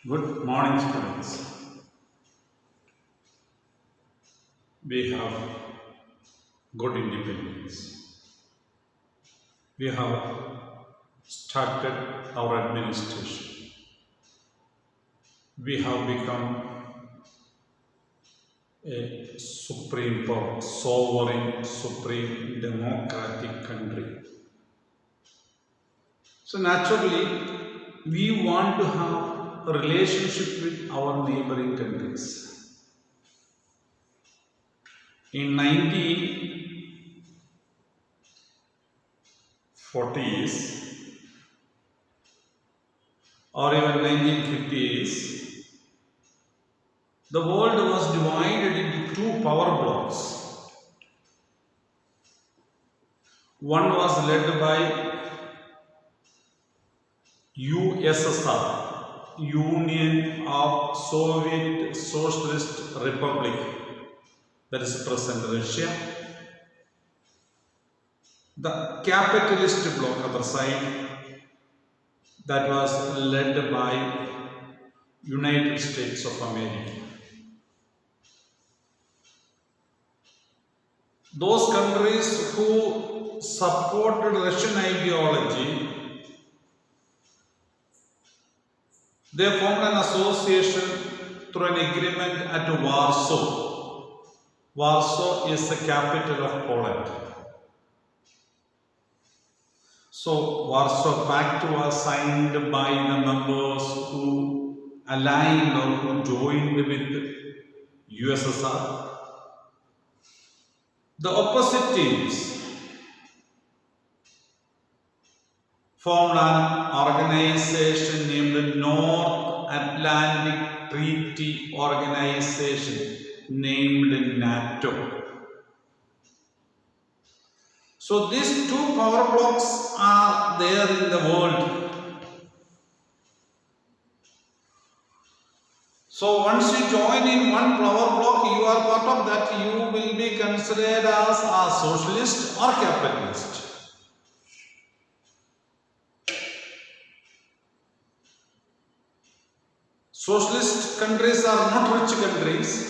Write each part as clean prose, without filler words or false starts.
Good morning, students. We have good independence. We have started our administration. We have become a supreme power, sovereign, supreme, democratic country. So naturally, we want to have a relationship with our neighboring countries. In 1940s or even 1950s, the world was divided into two power blocks. One was led by USSR, Union of Soviet Socialist Republic, that is present Russia. The capitalist bloc, other side, that was led by United States of America. Those countries who supported Russian ideology, they formed an association through an agreement at Warsaw. Warsaw is the capital of Poland. So, Warsaw Pact was signed by the members who aligned or who joined with USSR. The opposite teams formed an organization named North Atlantic Treaty Organization, named NATO. So these two power blocks are there in the world. So once you join in one power block, you are part of that, you will be considered as a socialist or capitalist. Socialist countries are not rich countries.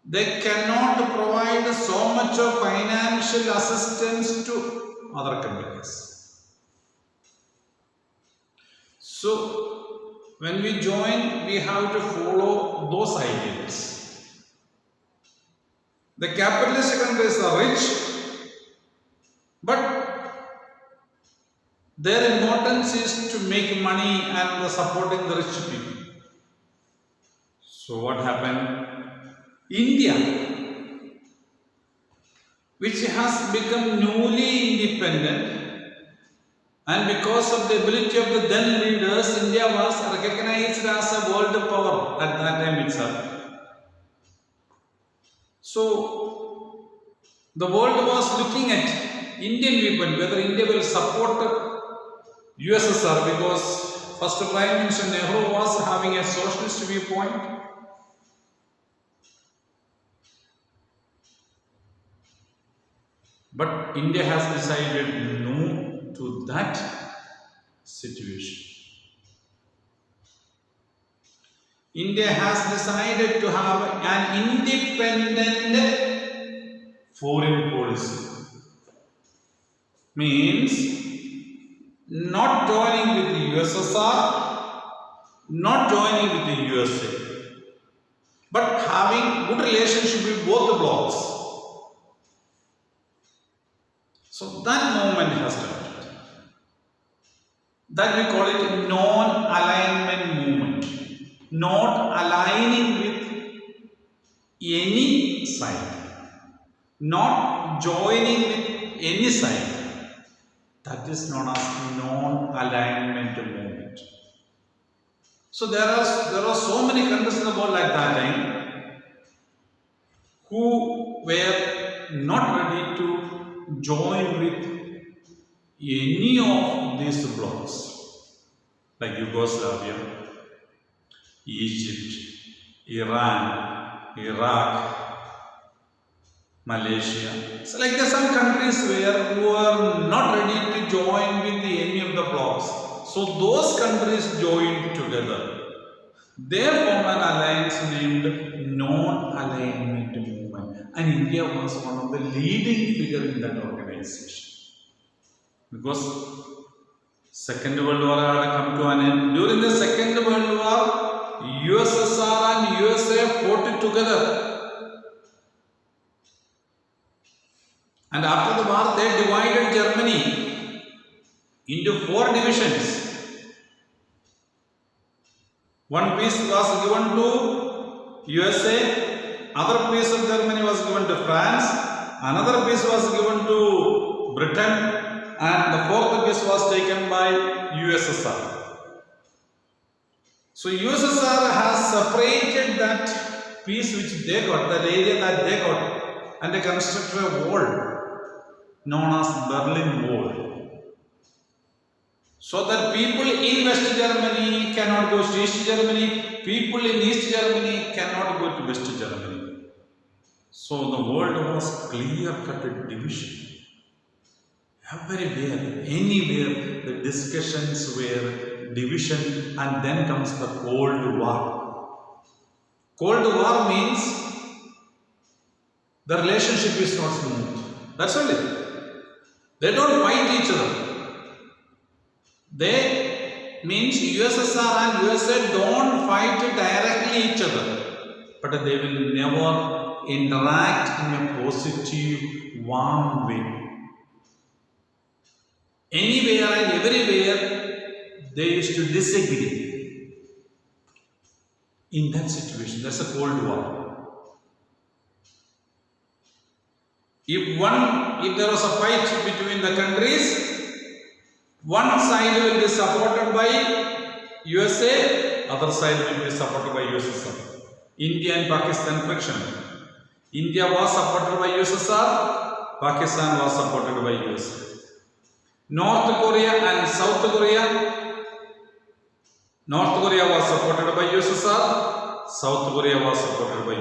They cannot provide so much of financial assistance to other countries. So, when we join, we have to follow those ideals. The capitalist countries are rich, but their importance is to make money and supporting the rich people. So, what happened? India, which has become newly independent, and because of the ability of the then leaders, India was recognized as a world power at that time itself. So, the world was looking at Indian people, whether India will support USSR, because first Prime Minister Nehru was having a socialist viewpoint. But India has decided no to that situation. India has decided to have an independent foreign policy. Means not joining with the USSR, not joining with the USA, but having good relationship with both the blocks. So that movement has started. That we call it non-alignment movement. Not aligning with any side. Not joining with any side. That is known as non-alignment movement. So there are so many countries in the world at that time who were not ready to join with any of these blocks, like Yugoslavia, Egypt, Iran, Iraq, Malaysia. So like there are some countries who are not ready to join with any of the blocks. So those countries joined together. They formed an alliance named Non-Alignment Movement, and India was one of the leading figures in that organization. Because Second World War had come to an end. During the Second World War, USSR and USA fought together. And after the war, they divided Germany into 4 divisions. One piece was given to USA, other piece of Germany was given to France, another piece was given to Britain, and the 4th piece was taken by USSR. So USSR has separated that piece which they got, that area that they got, and they constructed a wall known as Berlin Wall. So that people in West Germany cannot go to East Germany, people in East Germany cannot go to West Germany. So the world was clear-cut division. Everywhere, anywhere, the discussions were division, and then comes the Cold War. Cold War means the relationship is not smooth. That's all it. They don't fight each other. They means USSR and USA don't fight directly each other, but they will never interact in a positive, warm way. Anywhere and everywhere they used to disagree. In that situation, that's a Cold War. If there was a fight between the countries, one side will be supported by USA, other side will be supported by USSR. India and Pakistan friction. India was supported by USSR, Pakistan was supported by USA. North Korea and South Korea. North Korea was supported by USSR, South Korea was supported by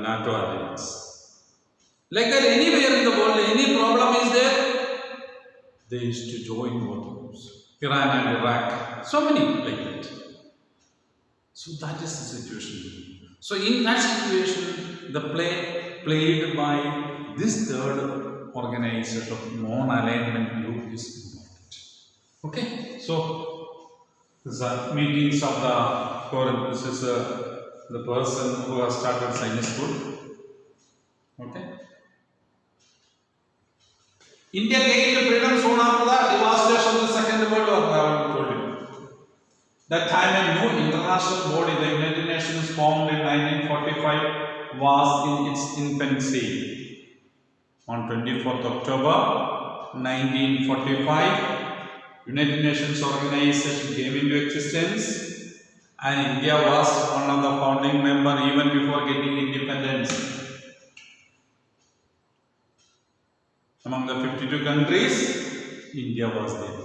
NATO alliance. Like that, anywhere in the world, any problem is there, they used to join both groups. Iran and Iraq, so many like that. So that is the situation. So in that situation, the play played by this third organizer of non-alignment group is important. Okay, so these are meetings of the forum. This is the person who has started science school. Okay. India gained freedom soon after the devastation of the Second World War. I told you. That time a new international body, the United Nations, formed in 1945, was in its infancy. On 24th October 1945, United Nations organization came into existence, and India was one of the founding members even before getting independence. Among the 52 countries, India was there.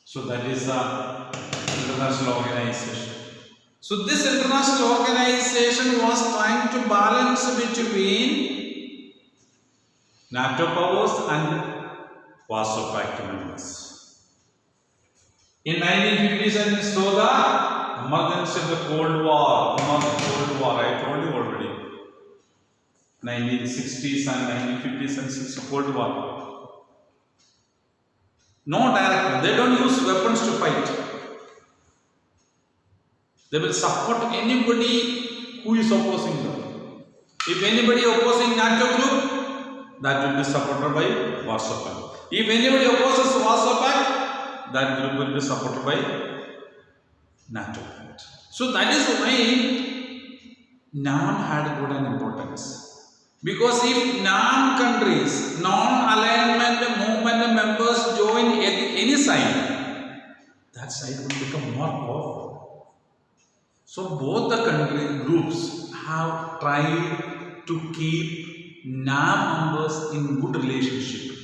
So that is the international organization. So this international organization was trying to balance between NATO powers and Warsaw Pact members. In 1950s, and so the emergence of the Cold War, I told you already. 1960s and 1950s and 60s Cold War. No direct, they don't use weapons to fight. They will support anybody who is opposing them. If anybody opposing NATO group, that will be supported by Warsaw Pact. If anybody opposes Warsaw Pact, that group will be supported by NATO Pact. So that is why NAM had good an importance. Because if non-countries, non-alignment movement members join any side, that side will become more powerful. So both the country groups have tried to keep NAM members in good relationship.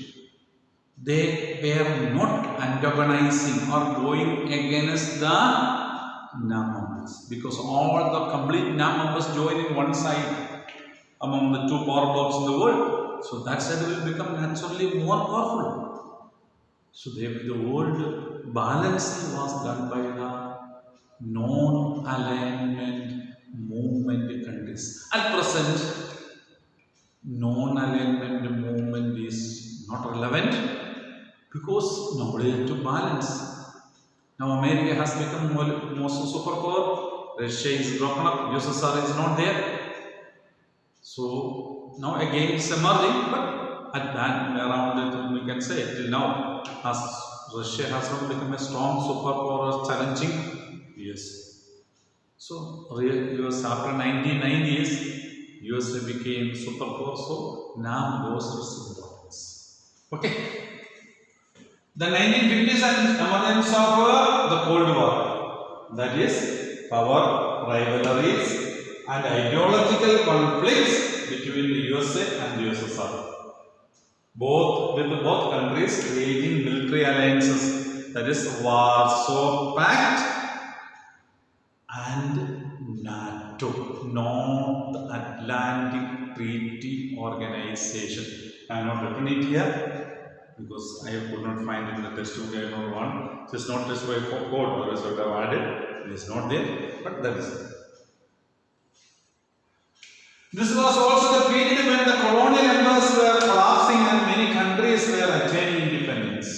They were not antagonizing or going against the NAM members, because all the complete NAM members join in one side among the two power blocks in the world. So that side will become naturally more powerful. So the world balancing was done by the non-alignment movement countries. At present, non-alignment movement is not relevant because nobody has to balance. Now America has become most superpower. Russia is broken up. USSR is not there. So now again it's emerging, but at that around it we can say till now, as Russia has not become a strong superpower challenging US. So US after 1990s, USA became superpower. So now lost its importance. Okay. The 1950s and emergence of the Cold War, that is power rivalries and ideological conflicts between the USA and the USSR. With both countries creating military alliances, that is Warsaw Pact and NATO, North Atlantic Treaty Organization. I have not written it here because I could not find it in the textbook. I know one. It is not this way for code, or else I would have added. It is not there, but that is it. This was also the period when the colonial empires were collapsing and many countries were attaining independence.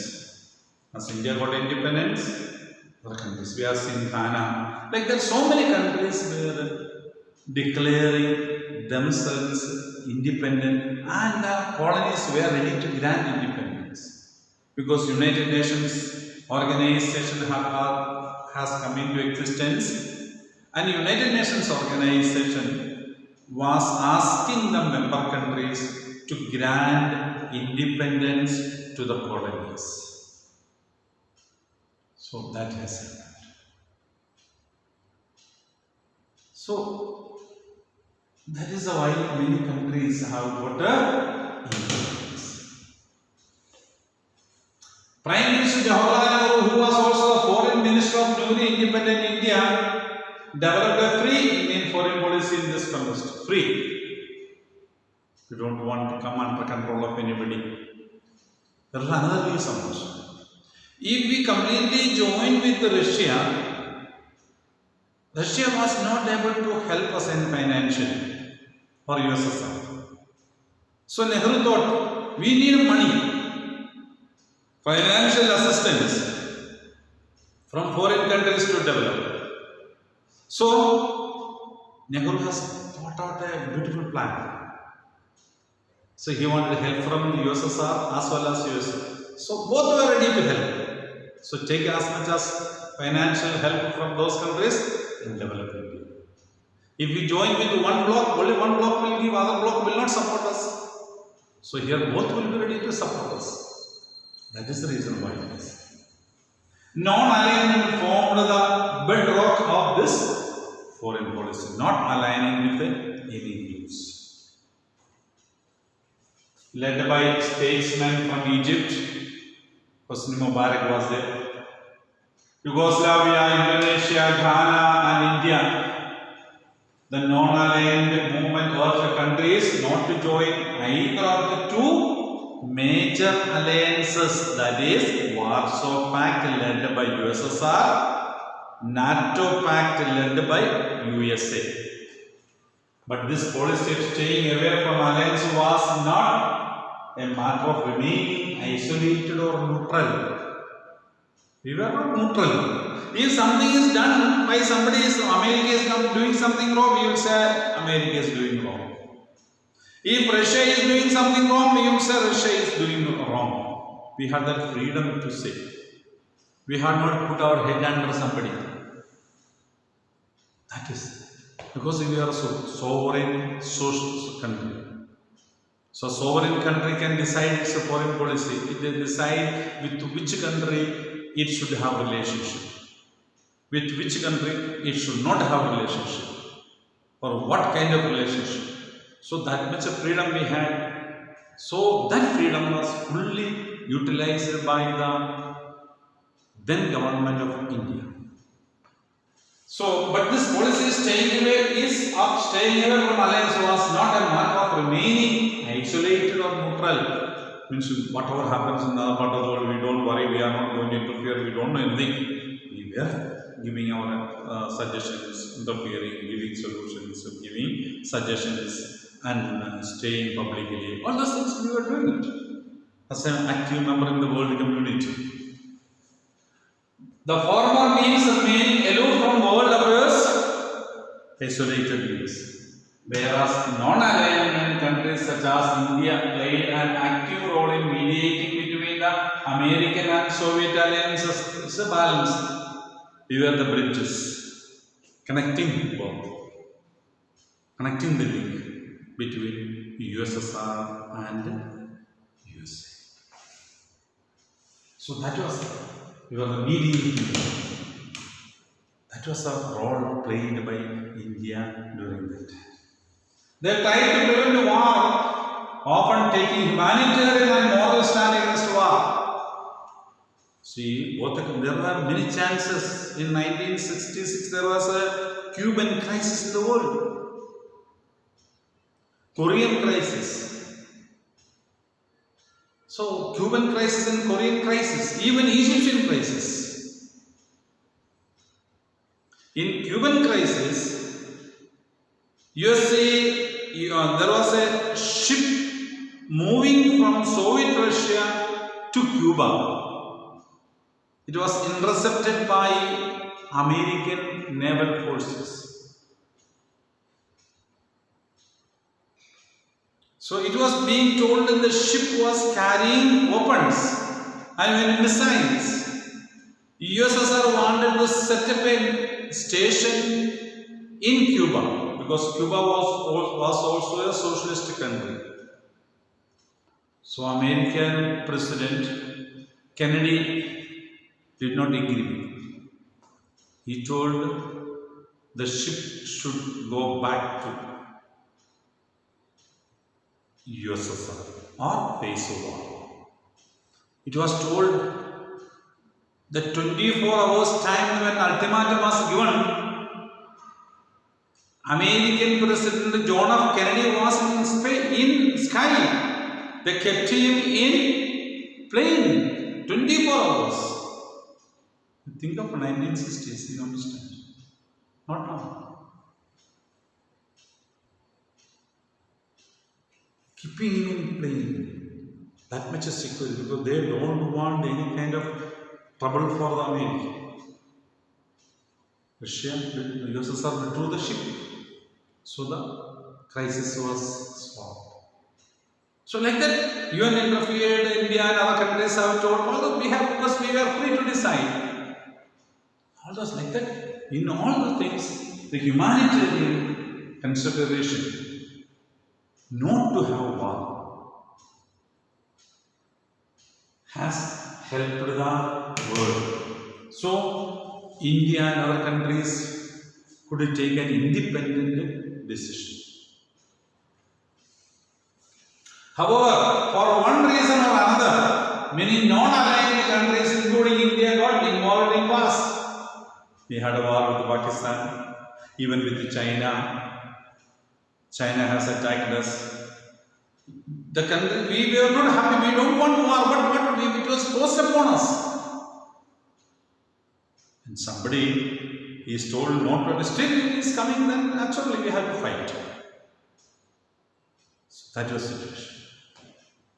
As India got independence, other countries, we have seen Ghana. Like there are so many countries were declaring themselves independent and the colonies were ready to grant independence. Because United Nations organization has come into existence, and United Nations organization was asking the member countries to grant independence to the colonies. So that has happened. So that is why many countries have got independence. Prime Minister Jawaharlal Nehru, who was also the foreign minister of newly independent India, developed a free Indian foreign policy in this context. Free. You don't want to come under control of anybody. There is another reason also. If we completely join with Russia, Russia was not able to help us in financially or USSR. So Nehru thought we need money, financial assistance from foreign countries to develop. So Nehru has thought out a beautiful plan. So he wanted help from USSR as well as USA. So both were ready to help. So take as much as financial help from those countries and develop India. If we join with one block, only one block will give, other block will not support us. So here both will be ready to support us. That is the reason why it is. Non-alignment formed the bedrock of this foreign policy, not aligning with any views. Led by statesmen from Egypt, Hosni Mubarak was there. Yugoslavia, Indonesia, Ghana and India. The non-aligned movement urged the countries not to join either of the two major alliances, that is Warsaw Pact led by USSR, NATO Pact led by USA. But this policy of staying away from alliance was not a matter of remaining isolated or neutral. We were not neutral. If something is done by somebody, America is doing something wrong, we will say America is doing wrong. If Russia is doing something wrong, we will say Russia is doing wrong. We had that freedom to say. We had not put our head under somebody. That is because we are a sovereign social country. So sovereign country can decide its foreign policy. It can decide with which country it should have relationship, with which country it should not have relationship, or what kind of relationship. So that much of freedom we had. So that freedom was fully utilized by the then government of India. So, but this policy staying away from alliance was not a matter of remaining isolated or neutral. means whatever happens in another part of the world, we don't worry, we are not going to interfere, we don't know anything. We were giving our suggestions, interfering, giving solutions, giving suggestions, and staying publicly. All those things we were doing it as an active member in the world community. The former means remaining aloof from world affairs, isolated means. Whereas non-alignment countries such as India played an active role in mediating between the American and Soviet alliances. It's a balance. We were the bridges connecting both, connecting the link between USSR and USA. So that was, we were the mediating. That was a role played by India during that time. They tried to prevent war, often taking humanitarian and moral stand against war. See, there were many chances. In 1966, there was a Cuban crisis in the world, Korean crisis. So, Cuban crisis and Korean crisis, even Egyptian crisis. In Cuban crisis, USA, there was a ship moving from Soviet Russia to Cuba. It was intercepted by American naval forces. So it was being told that the ship was carrying weapons and missiles. USSR wanted to set up a station in Cuba because Cuba was also a socialist country. So American President Kennedy did not agree. He told the ship should go back to USSR or face war. It was told that 24 hours time when ultimatum was given, American President John F. Kennedy was in sky. They kept him in plane 24 hours. Think of 1960s, you understand? Not now. Keeping him in plane, that much is security because they don't want any kind of trouble for the America. Russia, USSR withdrew the ship. So the crisis was solved. So like that, UN interfered, India and other countries have told, although we have, because we were free to decide. All those like that. In all the things, the humanitarian consideration not to have war has helped the world. So, India and other countries could take an independent decision. However, for one reason or another, many non-aligned countries, including India, got involved in wars. We had a war with Pakistan, even with China. China has attacked us. The country, we were not happy, we don't want war, but it was forced upon us. And somebody is told not to, still it is coming, then naturally we have to fight. So that was the situation.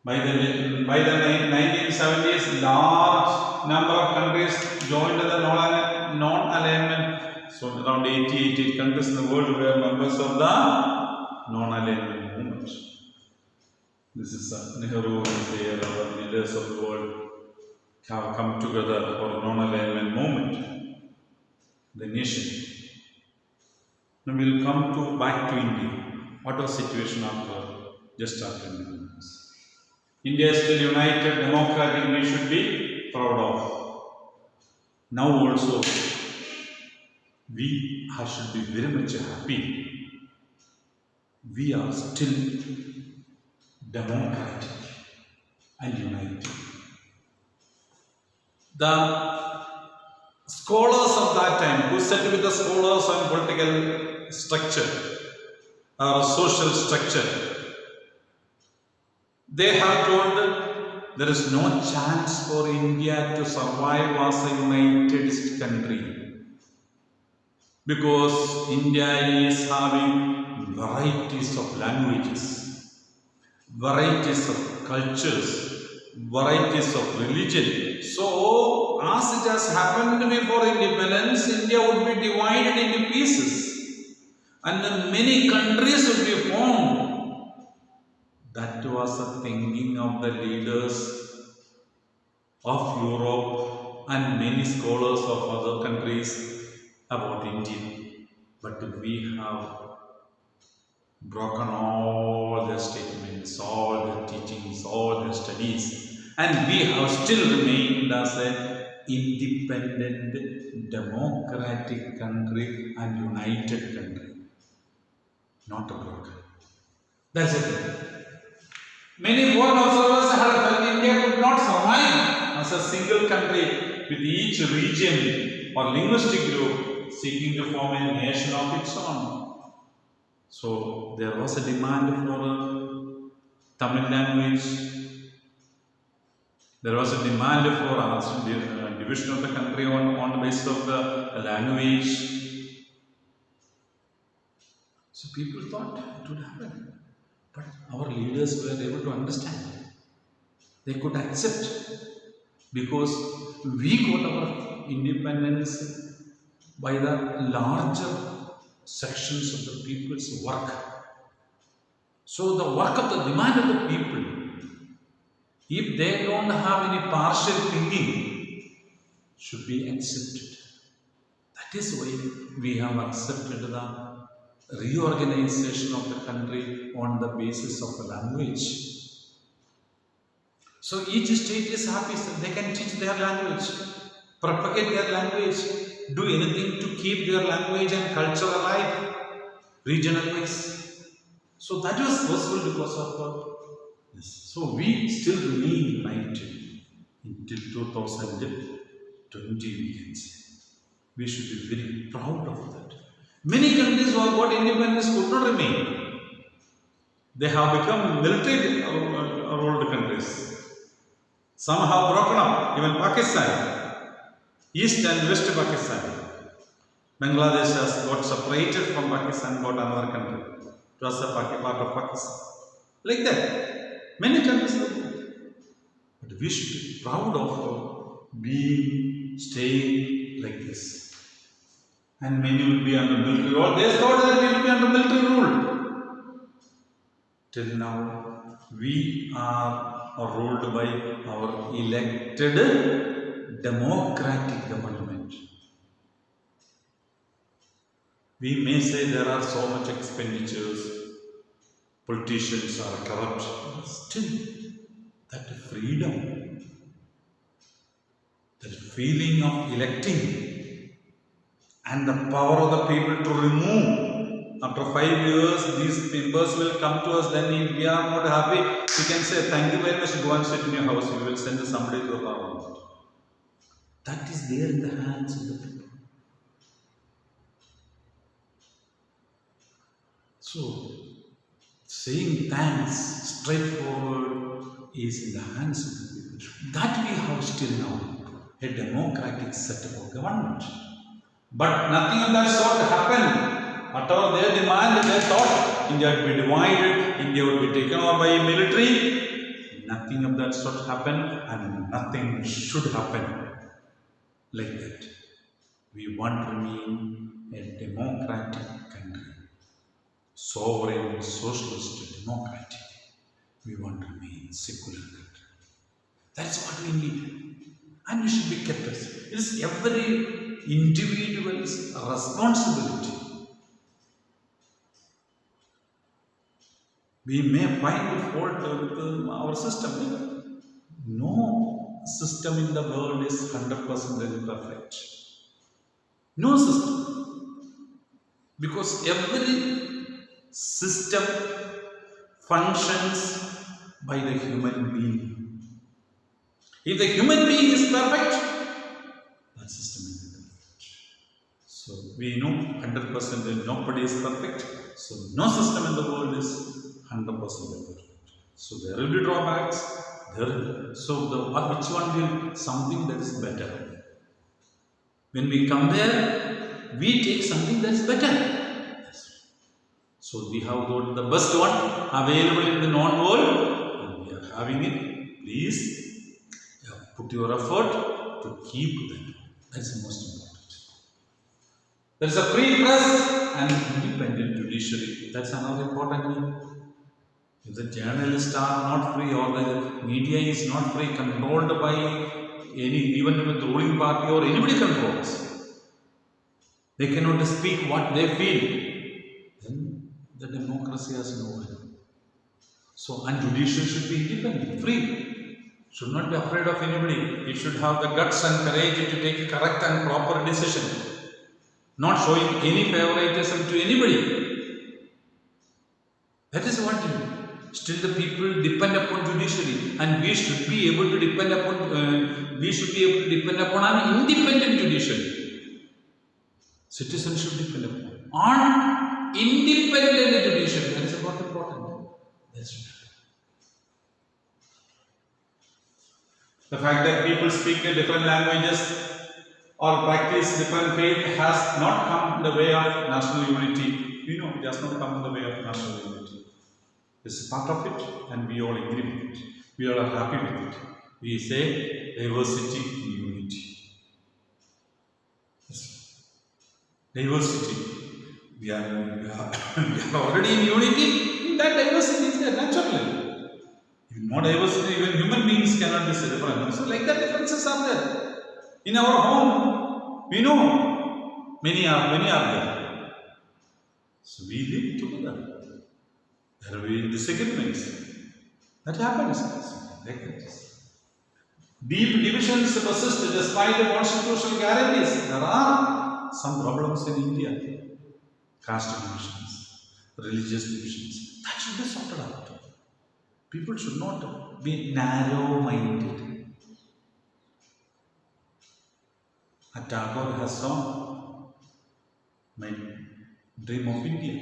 By the 1970s, large number of countries joined the non-alignment. So around 88 countries in the world were members of the non-alignment movement. This is NEHRU is there, our leaders of the world have come together for non-alignment movement. The nation. Now we will come back to India. What was the situation just after independence? India is still united, democratic, we should be proud of. Now also, we should be very much happy. We are still democratic and united. The scholars of that time, who said with the scholars on political structure or social structure, they have told there is no chance for India to survive as a united country, because India is having varieties of languages, varieties of cultures, varieties of religion. So, as it has happened before independence, India would be divided into pieces and then many countries would be formed. That was the thinking of the leaders of Europe and many scholars of other countries about India. But we have broken all their statements, all their teachings, all their studies, and we have still remained as an independent, democratic country and united country, not a broken. That's it. Many foreign observers have felt India could not survive as a single country, with each region or linguistic group seeking to form a nation of its own. So there was a demand for a Tamil language. There was a demand for a division of the country on the basis of the language. So people thought it would happen. But our leaders were able to understand. They could accept, because we got our independence by the larger sections of the people's work. So the work of the demand of the people, if they don't have any partial thinking, should be accepted. That is why we have accepted the reorganization of the country on the basis of the language. So each state is happy that they can teach their language, propagate their language, do anything to keep their language and culture alive, regional-wise. So that was possible because of this. So we still remain united until 2020, we can say. We should be very proud of that. Many countries who have got independence could not remain. They have become military-ruled countries. Some have broken up, even Pakistan, East and West Pakistan. Bangladesh has got separated from Pakistan, got another country. It was a part of Pakistan. Like that. Many countries have that. But we should be proud of being, staying like this. And many will be under military rule. They thought that we will be under military rule. Till now, we are ruled by our elected democratic government. We may say there are so much expenditures, politicians are corrupt. Still, that freedom, that feeling of electing, and the power of the people to remove. After 5 years, these members will come to us. Then if we are not happy, we can say, thank you very much, go and sit in your house. We will send somebody to the parliament. That is there in the hands of the people. So, saying thanks straightforward is in the hands of the people. That we have still now, a democratic setup of government. But nothing of that sort happened. Whatever their demand, they thought India would be divided, India would be taken over by a military. Nothing of that sort happened, and nothing should happen like that. We want to remain a democratic country, sovereign, socialist, democratic. We want to remain secular country. That's what we need, and we should be kept as. It is every individual's responsibility. We may find fault with our system. No system in the world is 100% perfect. No system. Because every system functions by the human being. If the human being is perfect, that system is perfect. So we know 100% nobody is perfect. So no system in the world is 100% perfect. So there will be drawbacks, Which one will something that is better? When we compare, we take something that is better. So we have got the best one available in the known world, and we are having it. Please put your effort to keep that. That's the most important. There is a free press and independent judiciary. That's another important thing. If the journalists are not free or the media is not free, controlled by even with the ruling party or anybody controls, they cannot speak what they feel, then the democracy has no value. So, and judicial should be independent, free, should not be afraid of anybody. It should have the guts and courage to take a correct and proper decision, not showing any favoritism to anybody. That is what it is. Still the people depend upon judiciary, and we should be able to depend upon an independent judiciary. Citizens should depend upon on independent judiciary. That is what important. The fact that people speak different languages or practice different faith has not come in the way of national unity. It has not come in the way of national unity. It's part of it, and we all agree with it. We all are happy with it. We say diversity in unity. Yes. Diversity. We are already in unity. In that diversity is there naturally. If no diversity, even human beings cannot be different. So, like that, differences are there. In our home, we know many are there. So we live together. There will be disagreements. That happens. Deep divisions persist despite the constitutional guarantees. There are some problems in India. Caste divisions, religious divisions. That should be sorted out. People should not be narrow-minded. Tagore has sung, "My dream of India."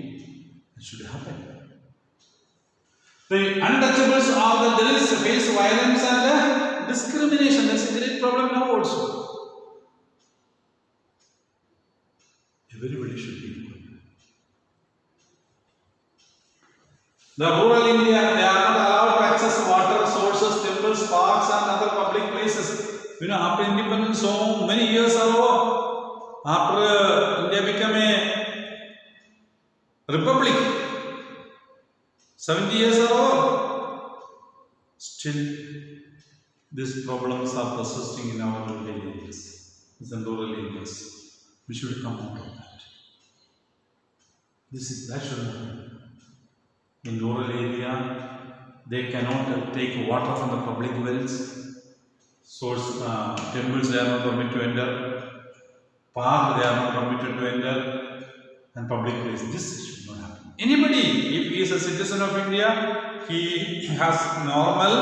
It should happen. The untouchables or the Dalits face violence and discrimination. That's a great problem now also. Everybody should be equal. The rural India, they are not allowed to access water sources, temples, parks and other public places. After independence, so many years ago, after India became a republic, 70 years ago, still these problems are persisting in our rural areas. We should come out of that. That should happen. In rural area, they cannot take water from the public wells. Temples they are not permitted to enter. Park they are not permitted to enter. And public places. This should not happen. Anybody, if he is a citizen of India, he has normal,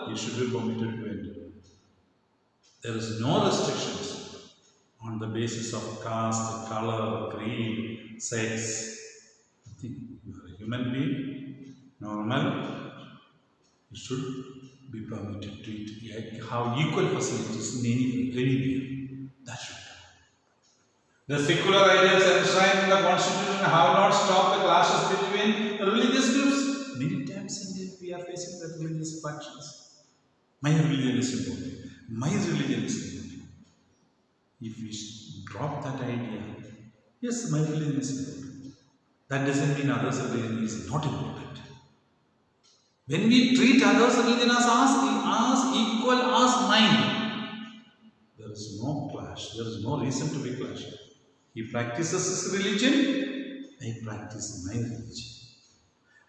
he should be permitted to enter. There is no restrictions on the basis of caste, color, creed, sex. I think you are a human being, normal, you should be permitted to have equal facilities in anywhere. That should happen. The secular ideals enshrined in the Constitution have not stopped the clashes between religious groups. Many times in India we are facing the religious factions. My religion is important. My religion is important. If we drop that idea, yes, my religion is important. That doesn't mean others' religion is not important. When we treat others' religion as equal as mine, there is no clash. There is no reason to be clashing. He practices his religion, I practice my religion.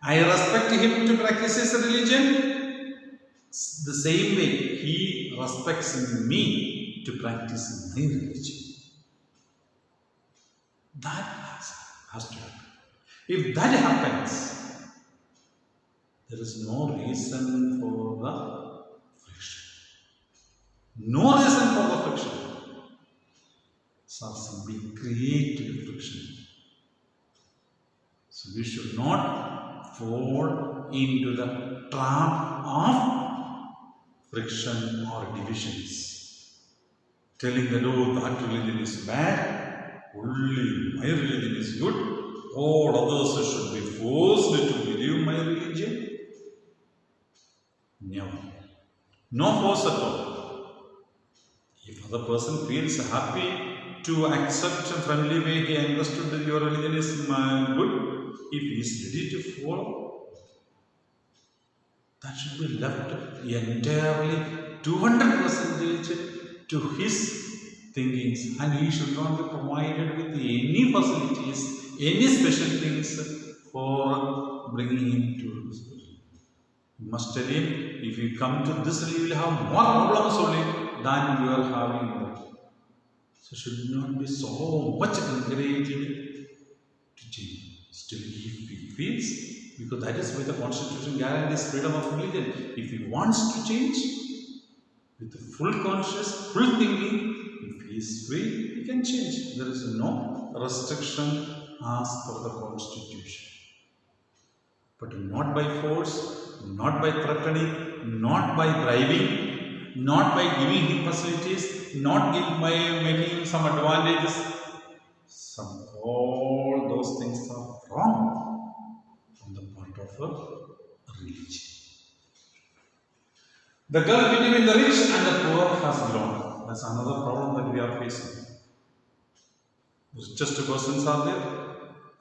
I respect him to practice his religion. The same way he respects me to practice my religion. That has to happen. If that happens, there is no reason for the friction. No reason for the friction. Something creative friction. So we should not fall into the trap of friction or divisions. Telling that, oh, that religion is bad, only my religion is good, all others should be forced to believe my religion. No. No force at all. If other person feels happy to accept a friendly way, he understood that your religion is good, if he is ready to follow, that should be left entirely 200% to his thinkings, and he should not be provided with any facilities, any special things for bringing him to this religion. You must tell him, if you come to this religion, you will have more problems only than you are having that. So should not be so much encouraged to change. Still, if he feels, because that is why the Constitution guarantees freedom of religion. If he wants to change, with full conscious, full thinking, if he is free, he can change. There is no restriction as per the Constitution. But not by force, not by threatening, not by bribing, not by giving him facilities, not by making him some advantages. All those things are wrong on the part of a religion. The gulf between the rich and the poor has grown. That's another problem that we are facing. The richest persons are there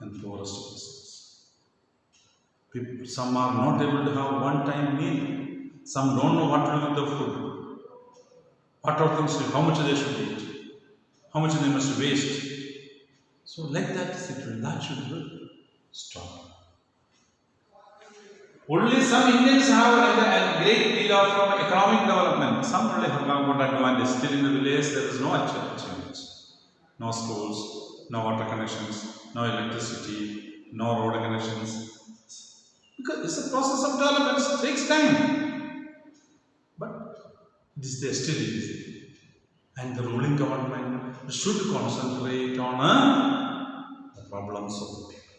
and poorest persons. Some are not able to have one-time meal. Some don't know what to do with the food. What are things, how much they should eat, how much they must waste. So like that should stop. Only some Indians have a great deal of economic development. Some only have got advantage. Still in the village there is no achievements. No schools, no water connections, no electricity, no road connections. Because it's a process of development, it takes time. But this there still is. And the ruling government should concentrate on the problems of the people.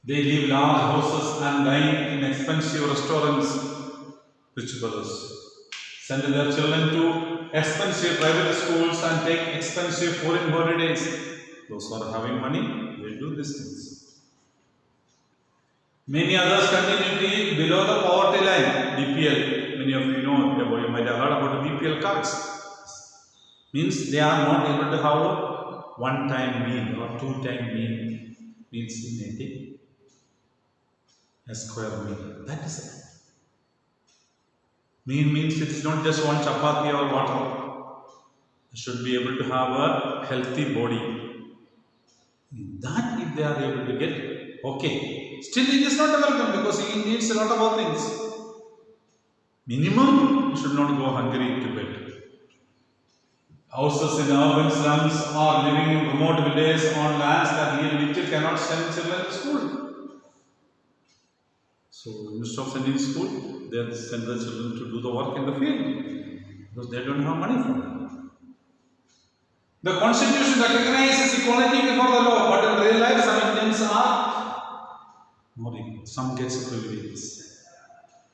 They leave large houses and dine in expensive restaurants. Rich brothers send their children to expensive private schools and take expensive foreign holidays. Those who are having money, they do these things. Many others continue to eat below the poverty line, BPL. Many of you know, you might have heard about the BPL cards. Means they are not able to have a one-time meal or two-time meal. Means in a day, a square meal. That is it. Meal means it is not just one chapati or water. You should be able to have a healthy body. That if they are able to get, okay. Still it is not development because he needs a lot of other things. Minimum, you should not go hungry to bed. Houses in urban slums are living in remote villages on lands that he literally cannot send children to school. So instead of sending to school, they send the children to do the work in the field because they don't have money for it. The Constitution recognizes equality before the law, but in real life some Indians are more equal. Some get privileges.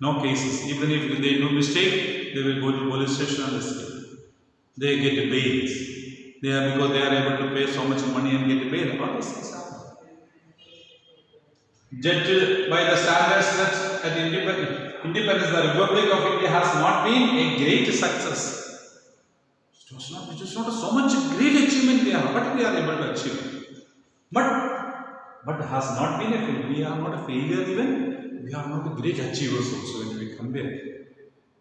No cases. Even if they do mistake, they will go to police station and escape. They get bails. Because they are able to pay so much money and get bail. All these things happen. Judged by the standards that at independence, the Republic of India has not been a great success. It was not so much great achievement we are, but we are able to achieve. But has not been a failure. We are not a failure even. We are not a great achievers also when we compare.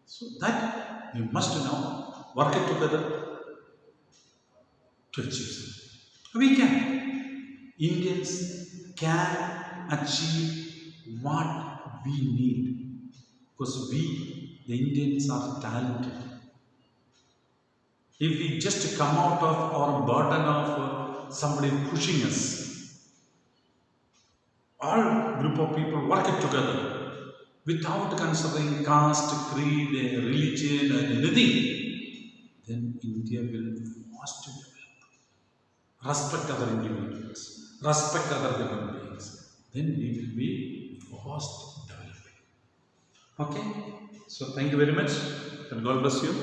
So that we must now work it together to achieve something. We can. Indians can achieve what we need because we, the Indians, are talented. If we just come out of our burden of somebody pushing us, all group of people work it together without considering caste, creed, religion and anything, then India will fast develop. Respect other individuals, respect other human beings, then we will be fast developing. Okay, so thank you very much and God bless you.